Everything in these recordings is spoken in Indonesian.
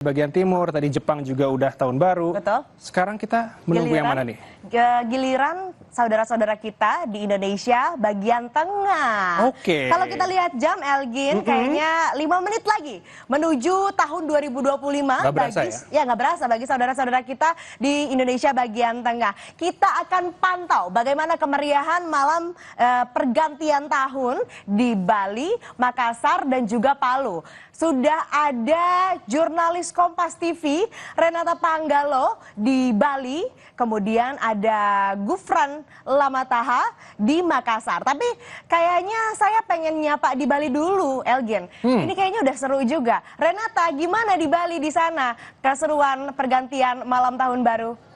Bagian timur, tadi Jepang juga udah tahun baru. Betul. Sekarang kita menunggu yang mana nih? Giliran saudara-saudara kita di Indonesia bagian tengah. Oke. Kalau kita lihat jam, Elgin, kayaknya 5 menit lagi menuju tahun 2025. Nggak berasa ya? Nggak berasa bagi saudara-saudara kita di Indonesia bagian tengah. Kita akan pantau bagaimana kemeriahan malam pergantian tahun di Bali, Makassar, dan juga Palu. Sudah ada jurnalis Kompas TV, Renata Panggalo di Bali, kemudian ada Gufran Lamataha di Makassar. Tapi kayaknya saya pengen nyapa di Bali dulu, Elgin. Ini kayaknya udah seru juga. Renata, gimana di Bali di sana keseruan pergantian malam tahun baru?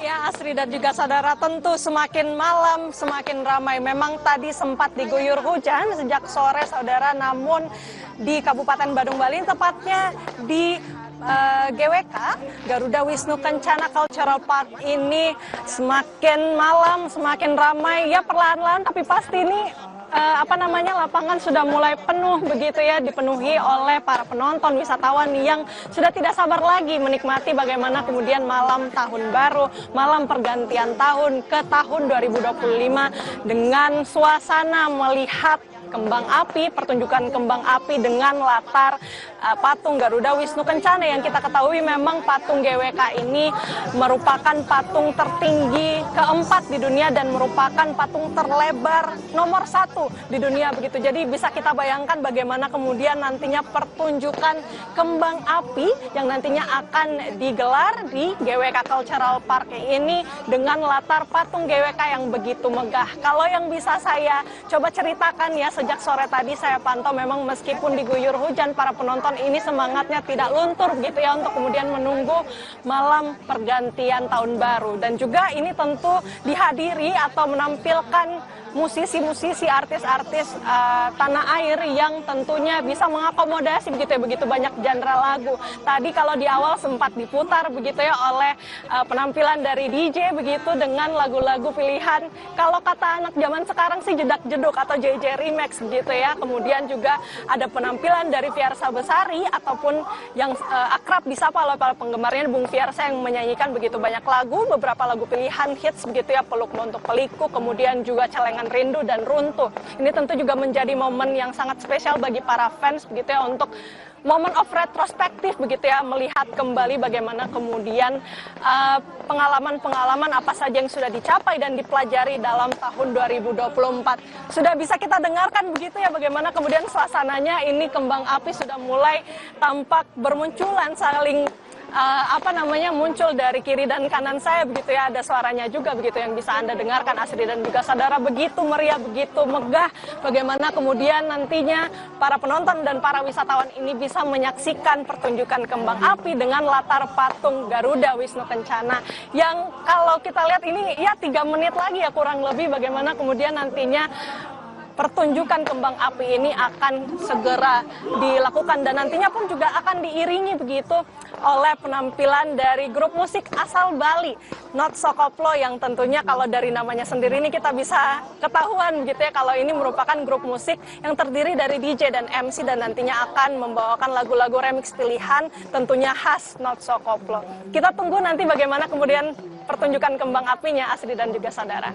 Ya, Asri dan juga saudara, tentu semakin malam semakin ramai. Memang tadi sempat diguyur hujan sejak sore, saudara, namun di Kabupaten Badung Bali, tepatnya di GWK, Garuda Wisnu Kencana Cultural Park ini, semakin malam semakin ramai. Ya, perlahan-lahan tapi pasti ini lapangan sudah mulai penuh begitu ya, dipenuhi oleh para penonton wisatawan yang sudah tidak sabar lagi menikmati bagaimana kemudian malam tahun baru, malam pergantian tahun ke tahun 2025 dengan suasana melihat kembang api, pertunjukan kembang api dengan latar patung Garuda Wisnu Kencana. Yang kita ketahui memang patung GWK ini merupakan patung tertinggi keempat di dunia dan merupakan patung terlebar nomor 1 di dunia begitu. Jadi bisa kita bayangkan bagaimana kemudian nantinya pertunjukan kembang api yang nantinya akan digelar di GWK Cultural Park ini dengan latar patung GWK yang begitu megah. Kalau yang bisa saya coba ceritakan ya, sejak sore tadi saya pantau memang meskipun diguyur hujan, para penonton ini semangatnya tidak luntur gitu ya untuk kemudian menunggu malam pergantian tahun baru. Dan juga ini tentu dihadiri atau menampilkan musisi-musisi, artis-artis tanah air yang tentunya bisa mengakomodasi begitu ya, begitu banyak genre lagu. Tadi kalau di awal sempat diputar begitu ya oleh penampilan dari DJ begitu dengan lagu-lagu pilihan. Kalau kata anak zaman sekarang sih jedak-jeduk atau JJ Remix begitu ya. Kemudian juga ada penampilan dari Fiersa Besari ataupun yang akrab disapa oleh para penggemarnya Bung Fiersa yang menyanyikan begitu banyak lagu, beberapa lagu pilihan hits begitu ya, Peluk Untuk Peliku, kemudian juga Celengan Rindu dan Runtuh. Ini tentu juga menjadi momen yang sangat spesial bagi para fans begitu ya, untuk momen of retrospektif begitu ya, melihat kembali bagaimana kemudian pengalaman-pengalaman apa saja yang sudah dicapai dan dipelajari dalam tahun 2024. Sudah bisa kita dengarkan begitu ya bagaimana kemudian suasananya, ini kembang api sudah mulai tampak bermunculan, saling muncul dari kiri dan kanan saya begitu ya, ada suaranya juga begitu yang bisa Anda dengarkan, Asri dan juga saudara. Begitu meriah, begitu megah bagaimana kemudian nantinya para penonton dan para wisatawan ini bisa menyaksikan pertunjukan kembang api dengan latar patung Garuda Wisnu Kencana yang kalau kita lihat ini ya 3 menit lagi ya kurang lebih, bagaimana kemudian nantinya pertunjukan kembang api ini akan segera dilakukan dan nantinya pun juga akan diiringi begitu oleh penampilan dari grup musik asal Bali, Not So Koplo, yang tentunya kalau dari namanya sendiri ini kita bisa ketahuan gitu ya kalau ini merupakan grup musik yang terdiri dari DJ dan MC dan nantinya akan membawakan lagu-lagu remix pilihan tentunya khas Not So Koplo. Kita tunggu nanti bagaimana kemudian pertunjukan kembang apinya, Asri dan juga saudara.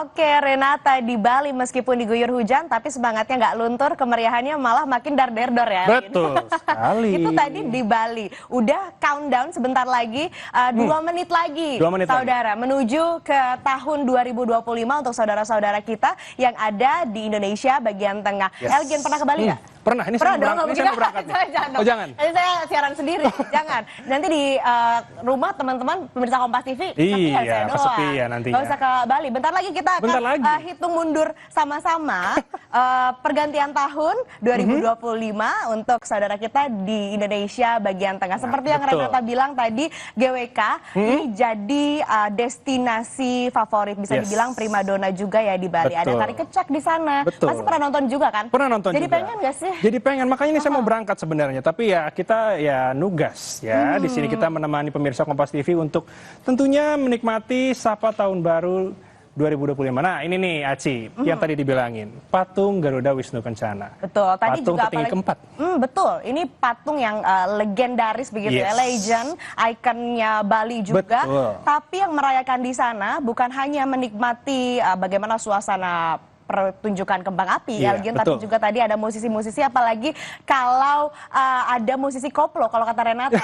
Oke, Renata di Bali meskipun diguyur hujan tapi semangatnya nggak luntur, kemeriahannya malah makin dar-der-dor ya. Betul sekali. Itu tadi di Bali. Udah countdown sebentar lagi, 2 menit lagi, 2 menit saudara, menuju ke tahun 2025 untuk saudara-saudara kita yang ada di Indonesia bagian tengah. Yes. Elgin pernah ke Bali nggak? Pernah, ini saya mau berangkat nih. Oh jangan. Nanti saya siaran sendiri, jangan. Nanti di rumah teman-teman pemirsa Kompas TV, iya, saya doang. kesepian nantinya. Nggak usah ke Bali. Bentar lagi kita akan hitung mundur sama-sama pergantian tahun 2025 untuk saudara kita di Indonesia bagian tengah. Seperti yang Renata bilang tadi, GWK ini jadi destinasi favorit, bisa dibilang primadona juga ya di Bali. Ada tari kecak di sana. Pasti pernah nonton juga kan? Pernah nonton jadi juga. Pengen nggak sih? Jadi pengen, makanya ini saya mau berangkat sebenarnya. Tapi ya kita ya nugas ya. Di sini kita menemani pemirsa Kompas TV untuk tentunya menikmati sapa tahun baru 2025. Nah ini nih Aci, yang tadi dibilangin, patung Garuda Wisnu Kencana. Betul, tadi patung juga tertinggi keempat. Betul, ini patung yang legendaris begitu ya, Yes. legend, ikonnya Bali juga. Betul. Tapi yang merayakan di sana bukan hanya menikmati bagaimana suasana pertunjukan kembang api, Iya, Elgin, tapi betul. juga tadi ada musisi-musisi, apalagi kalau ada musisi koplo, kalau kata Renata,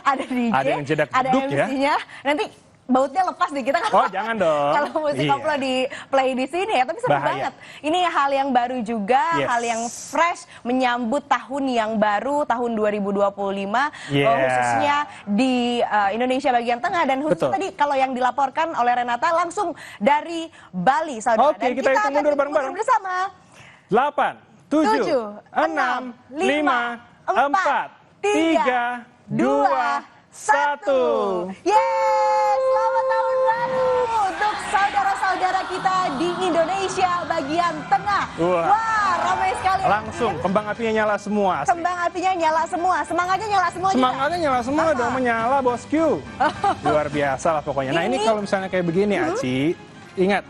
ada DJ, Ada yang jedak ada jeduk ya. MC-nya, nanti bautnya lepas di kita Oh, jangan dong. kalau musik Iya. koplo di play di sini ya, tapi seru Bahaya. banget. Ini hal yang baru juga, Yes. hal yang fresh menyambut tahun yang baru, tahun 2025, Yeah. khususnya di Indonesia bagian tengah, dan khusus Betul. tadi kalau yang dilaporkan oleh Renata langsung dari Bali, saudara. Oke, Dan kita hitung akan mundur hitung bareng-bareng. bersama. 8, 7, 7, 6, 5, 4, 3, 2, 1. Yes, selamat tahun baru untuk saudara-saudara kita di Indonesia bagian tengah. Wah. Wah, ramai sekali. Langsung kembang apinya nyala semua. Asri. Kembang apinya nyala semua, semangatnya nyala semua juga. Semangatnya nyala semua dong, menyala bosku. Luar biasa lah pokoknya. Nah ini kalau misalnya kayak begini Aci, ingat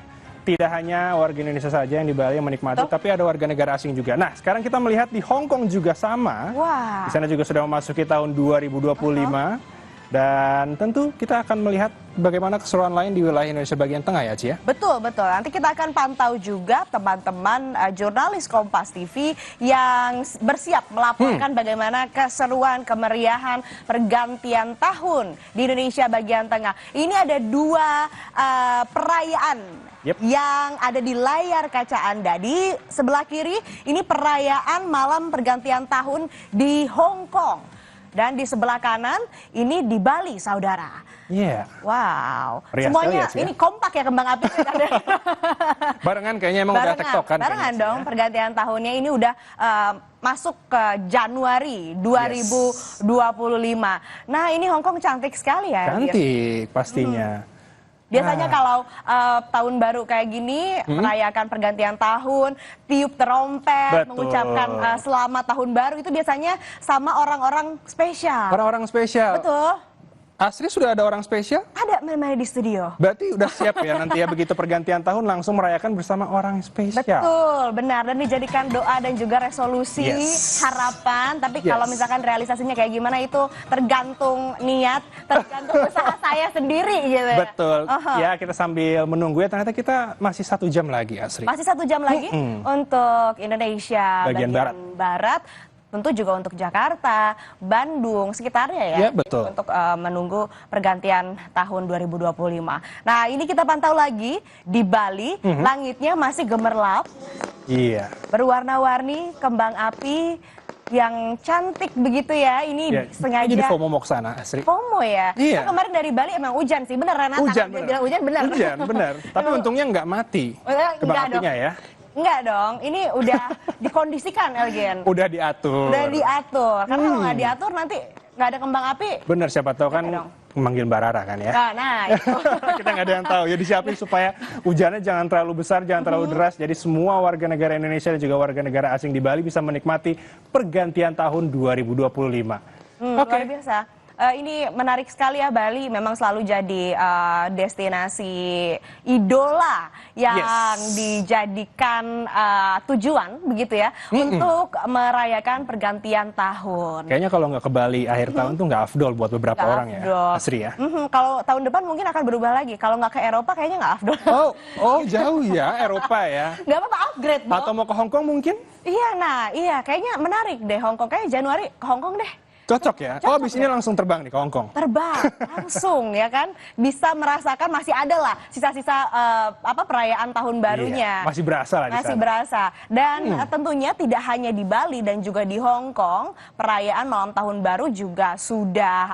tidak hanya warga Indonesia saja yang di Bali yang menikmati, tapi ada warga negara asing juga. Nah sekarang kita melihat di Hong Kong juga sama. Wah. Di sana juga sudah memasuki tahun 2025. Dan tentu kita akan melihat bagaimana keseruan lain di wilayah Indonesia bagian tengah ya Ci ya. Betul, betul. Nanti kita akan pantau juga teman-teman jurnalis Kompas TV yang bersiap melaporkan bagaimana keseruan, kemeriahan, pergantian tahun di Indonesia bagian tengah. Ini ada dua perayaan yang ada di layar kaca Anda. Di sebelah kiri ini perayaan malam pergantian tahun di Hong Kong. Dan di sebelah kanan ini di Bali, saudara. Iya. Wow, Meriah semuanya sekali ya, Ci, ya? ini kompak ya kembang api. Barengan kayaknya emang udah tektokan. Barengan kayaknya, Ci, dong, ya. pergantian tahunnya ini udah masuk ke Januari 2025. Nah ini Hong Kong cantik sekali ya. Elgin? Cantik pastinya. Biasanya kalau tahun baru kayak gini, merayakan pergantian tahun, tiup trompet, Betul. mengucapkan selamat tahun baru, itu biasanya sama orang-orang spesial. Orang-orang spesial. Betul. Asri sudah ada orang spesial? Ada menemani di studio. Berarti udah siap ya nanti ya begitu pergantian tahun langsung merayakan bersama orang spesial. Betul, benar. Dan dijadikan doa dan juga resolusi, Yes. harapan. Tapi Yes. kalau misalkan realisasinya kayak gimana itu tergantung niat, tergantung usaha saya sendiri gitu ya. Betul. Ya kita sambil menunggu ya, ternyata kita masih 1 jam lagi Asri. Masih 1 jam lagi untuk Indonesia Bagian barat. Tentu juga untuk Jakarta, Bandung, sekitarnya ya. Iya, betul. Untuk menunggu pergantian tahun 2025. Nah ini kita pantau lagi di Bali, langitnya masih gemerlap, Iya. berwarna-warni, kembang api yang cantik begitu ya. Ini Ya, sengaja jadi FOMO mau ke sana Asri. FOMO ya. Iya. Nah, kemarin dari Bali emang hujan sih, bener Renata. Hujan, Dia bener. bilang hujan bener. Hujan, benar. Tapi untungnya nggak mati Enggak kembang dong. apinya ya. Enggak dong, ini udah dikondisikan Elgin. Udah diatur. Udah diatur, karena kalau nggak diatur nanti nggak ada kembang api. Bener, siapa tahu kan Iya dong. memanggil Mbak Rara kan ya. Nah itu. Kita nggak ada yang tahu. Ya disiapin supaya hujannya jangan terlalu besar, jangan terlalu deras. Jadi semua warga negara Indonesia dan juga warga negara asing di Bali bisa menikmati pergantian tahun 2025. Luar biasa. Ini menarik sekali ya, Bali memang selalu jadi destinasi idola yang dijadikan tujuan begitu ya untuk merayakan pergantian tahun. Kayaknya kalau nggak ke Bali akhir tahun tuh nggak afdol buat beberapa Nggak orang afdol. ya, Asri ya. Kalau tahun depan mungkin akan berubah lagi. Kalau nggak ke Eropa kayaknya nggak afdol. Oh jauh ya Eropa ya. Nggak apa-apa, upgrade dong. Atau mau ke Hong Kong mungkin? Iya, kayaknya menarik deh Hong Kong. Kayaknya Januari ke Hong Kong deh. Cocok ya. Oh abis ini langsung terbang nih ke Hong Kong. Terbang langsung ya kan, bisa merasakan masih ada lah sisa-sisa perayaan tahun barunya. Iya, masih berasa lah di Masih sana. berasa. Dan tentunya tidak hanya di Bali dan juga di Hong Kong, perayaan malam tahun baru juga sudah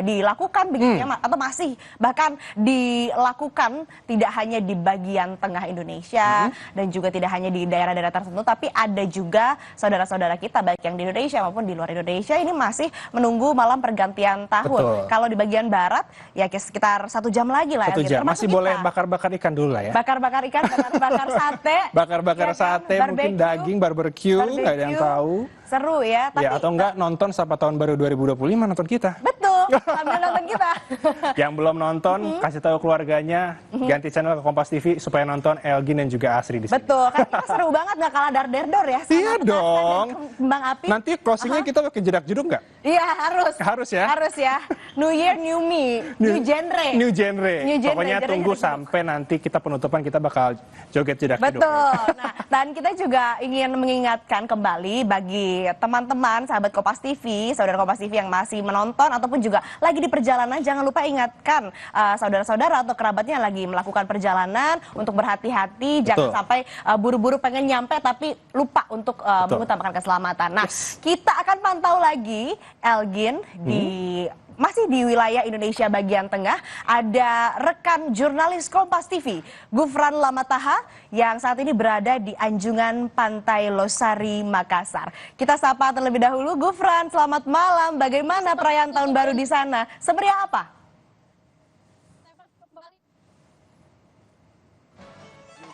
dilakukan begitu ya, atau masih bahkan dilakukan tidak hanya di bagian tengah Indonesia dan juga tidak hanya di daerah-daerah tertentu, tapi ada juga saudara-saudara kita baik yang di Indonesia maupun di luar Indonesia ini masih menunggu malam pergantian tahun. Betul. Kalau di bagian barat ya sekitar 1 jam lagi lah. 1 ya, jam. termasuk Masih kita. boleh bakar-bakar ikan dulu lah ya. Bakar-bakar ikan, bakar-bakar sate. Bakar-bakar ya kan? sate, mungkin Barbecue. daging, barbecue, nggak ada yang tahu. Seru ya. Tapi Ya atau enggak nonton Sapa Tahun Baru 2025 nonton kita. betul. sambil nonton kita. Yang belum nonton, kasih tahu keluarganya, ganti channel ke Kompas TV supaya nonton Elgin dan juga Asri di sini. Betul, kan kita seru banget nggak kalah dar-der-dor ya. Sama Iya dong. Kembang api. Nanti closingnya kita pakai jedak jeduk nggak? Iya harus. Harus ya? Harus ya. New Year, New Me, New Genre. New genre. New genre, Pokoknya genre tunggu jedak jeduk. sampai nanti kita penutupan kita bakal joget jedak jeduk. Betul. Nah, dan kita juga ingin mengingatkan kembali bagi teman-teman sahabat Kompas TV, saudara Kompas TV yang masih menonton ataupun juga lagi di perjalanan, jangan lupa ingatkan saudara-saudara atau kerabatnya yang lagi melakukan perjalanan untuk berhati-hati, jangan sampai buru-buru pengen nyampe tapi lupa untuk mengutamakan keselamatan. Nah, kita akan pantau lagi Elgin masih di wilayah Indonesia bagian tengah, ada rekan jurnalis Kompas TV, Gufran Lamataha, yang saat ini berada di anjungan Pantai Losari, Makassar. Kita sapa terlebih dahulu, Gufran, selamat malam. Bagaimana perayaan Tahun Baru di sana? Semeriah apa?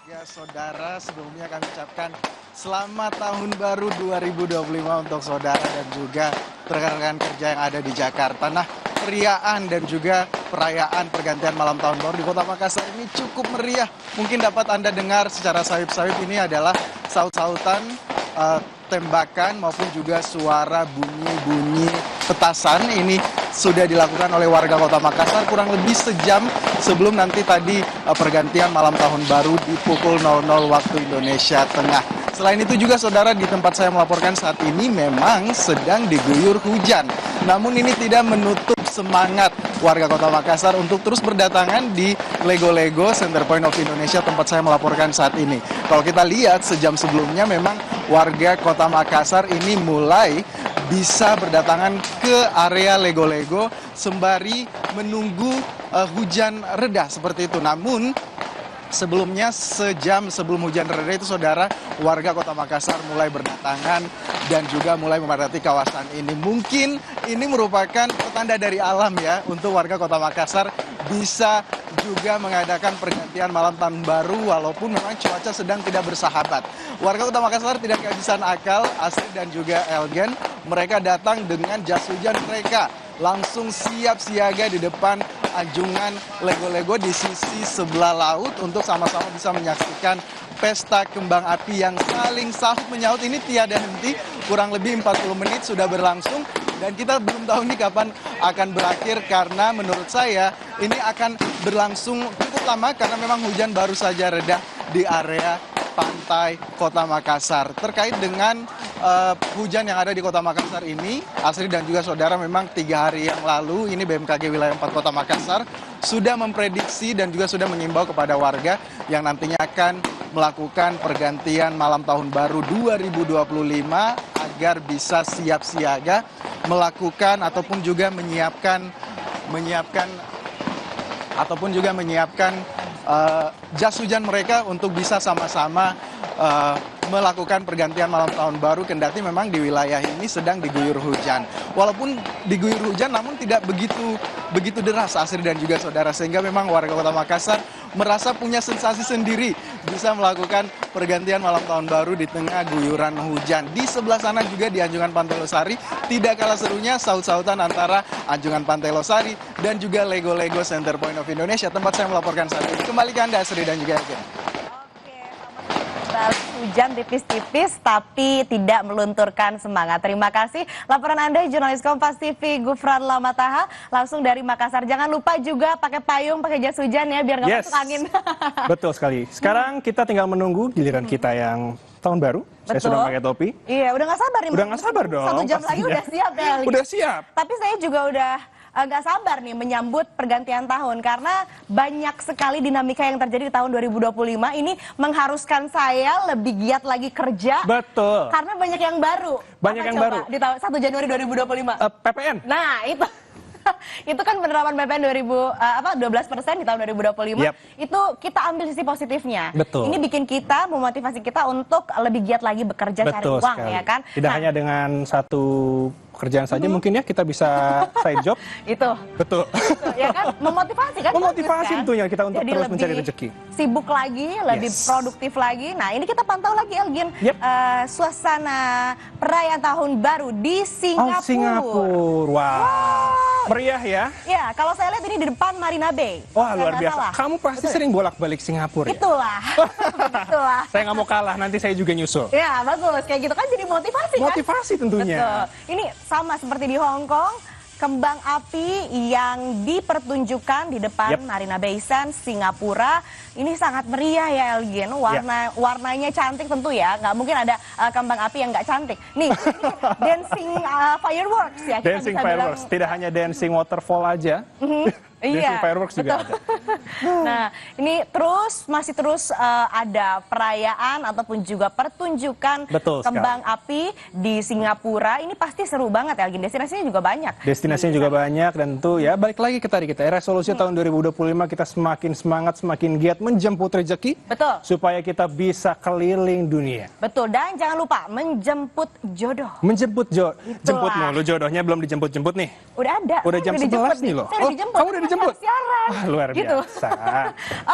Juga saudara, sebelumnya kami ucapkan selamat Tahun Baru 2025 untuk saudara dan juga rekan-rekan kerja yang ada di Jakarta. Nah, keriaan dan juga perayaan pergantian malam tahun baru di Kota Makassar ini cukup meriah. Mungkin dapat Anda dengar secara sayup-sayup, ini adalah saut-sautan, tembakan maupun juga suara bunyi-bunyi petasan. Ini sudah dilakukan oleh warga Kota Makassar kurang lebih sejam sebelum nanti tadi pergantian malam tahun baru di pukul 00 waktu Indonesia Tengah. Selain itu juga saudara, di tempat saya melaporkan saat ini memang sedang diguyur hujan. Namun ini tidak menutup semangat warga Kota Makassar untuk terus berdatangan di Lego-Lego Center Point of Indonesia tempat saya melaporkan saat ini. Kalau kita lihat sejam sebelumnya memang warga Kota Makassar ini mulai bisa berdatangan ke area Lego-Lego sembari menunggu hujan reda seperti itu. Namun sebelumnya, sejam sebelum hujan reda itu saudara, warga Kota Makassar mulai berdatangan dan juga mulai memadati kawasan ini. Mungkin ini merupakan petanda dari alam ya, untuk warga Kota Makassar bisa juga mengadakan pergantian malam tahun baru walaupun memang cuaca sedang tidak bersahabat. Warga Kota Makassar tidak kehabisan akal, Asri dan juga Elgen. Mereka datang dengan jas hujan mereka, langsung siap siaga di depan anjungan Lego-Lego di sisi sebelah laut untuk sama-sama bisa menyaksikan pesta kembang api yang saling sahut menyaut ini tiada henti. Kurang lebih 40 menit sudah berlangsung dan kita belum tahu nih kapan akan berakhir, karena menurut saya ini akan berlangsung cukup lama karena memang hujan baru saja reda di area pantai Kota Makassar. Terkait dengan hujan yang ada di Kota Makassar ini, Asri dan juga saudara, memang 3 hari yang lalu ini BMKG Wilayah 4 Kota Makassar sudah memprediksi dan juga sudah mengimbau kepada warga yang nantinya akan melakukan pergantian malam tahun baru 2025 agar bisa siap siaga melakukan ataupun juga menyiapkan jas hujan mereka untuk bisa sama-sama melakukan pergantian malam tahun baru, kendati memang di wilayah ini sedang diguyur hujan. Walaupun diguyur hujan namun tidak begitu deras, Asri dan juga saudara, sehingga memang warga Kota Makassar merasa punya sensasi sendiri bisa melakukan pergantian malam tahun baru di tengah guyuran hujan. Di sebelah sana juga di anjungan Pantai Losari tidak kalah serunya saut-sautan antara anjungan Pantai Losari dan juga Lego-Lego Center Point of Indonesia tempat saya melaporkan saat ini. Kembali ke Anda, Asri dan juga Elgen. Hujan tipis-tipis tapi tidak melunturkan semangat. Terima kasih laporan Anda, jurnalis Kompas TV Gufran Lamataha langsung dari Makassar. Jangan lupa juga pakai payung, pakai jas hujan ya biar nggak masuk angin. Betul sekali. Sekarang kita tinggal menunggu giliran kita yang tahun baru. Saya sudah pakai topi. Iya, udah nggak sabar nih. Udah nggak sabar dong. 1 jam lagi udah siap ya. Udah siap. Tapi saya juga udah nggak sabar nih menyambut pergantian tahun karena banyak sekali dinamika yang terjadi di tahun 2025 ini mengharuskan saya lebih giat lagi kerja. Betul. Karena banyak yang baru. Banyak yang baru. Di tahun 1 Januari 2025. PPN. Nah, itu. Itu kan penerapan PPN 12% di tahun 2025. Yep. Itu kita ambil sisi positifnya. Betul. Ini bikin kita, memotivasi kita untuk lebih giat lagi bekerja cari uang sekali. ya kan. Tidak hanya dengan satu pekerjaan saja mungkin ya kita bisa side job. Itu. Betul. Ya kan, memotivasi kan. Memotivasi kan? tentunya kita untuk jadi terus mencari rezeki. Sibuk lagi, lebih produktif lagi. Nah, ini kita pantau lagi Elgin. Suasana perayaan tahun baru di Singapura. Oh, Singapura. Wow. Meriah ya. Ya, kalau saya lihat ini di depan Marina Bay. Wah, Saya luar nggak biasa. salah. Kamu pasti sering bolak-balik Singapura ya? Itulah. Itulah. Saya nggak mau kalah, nanti saya juga nyusul. Ya, bagus. Kayak gitu kan jadi motivasi kan? Motivasi tentunya. Betul. Ini sama seperti di Hong Kong, kembang api yang dipertunjukkan di depan Yep. Marina Bay Sands, Singapura. Ini sangat meriah ya, Elgin. Warnanya cantik tentu ya. Nggak mungkin ada kembang api yang nggak cantik. Nih, ini dancing fireworks ya. Kita Dancing bisa fireworks, bilang. tidak hanya dancing waterfall aja. Dancing fireworks juga ada. Nah, ini masih terus ada perayaan ataupun juga pertunjukan Betul kembang api di Singapura. Ini pasti seru banget, Elgin. Destinasinya juga banyak. Destinasinya juga banyak dan tentu ya balik lagi ke tadi kita resolusi tahun 2025 kita semakin semangat, semakin giat menjemput rezeki. Betul. Supaya kita bisa keliling dunia. Betul, dan jangan lupa menjemput jodoh. Menjemput jemput Itulah. mulu jodohnya belum dijemput-jemput nih. Udah ada. Udah jam 11 nih loh. Saya udah Oh, dijemput. kamu udah dijemput? Siaran. Wah, luar Gitu. biasa.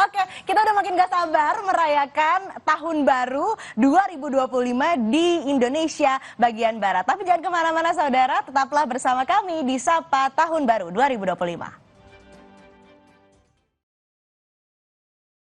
Oke, kita udah makin gak sabar merayakan tahun baru 2025 di Indonesia bagian Barat. Tapi jangan kemana-mana saudara, tetaplah bersama kami di Sapa Tahun Baru 2025.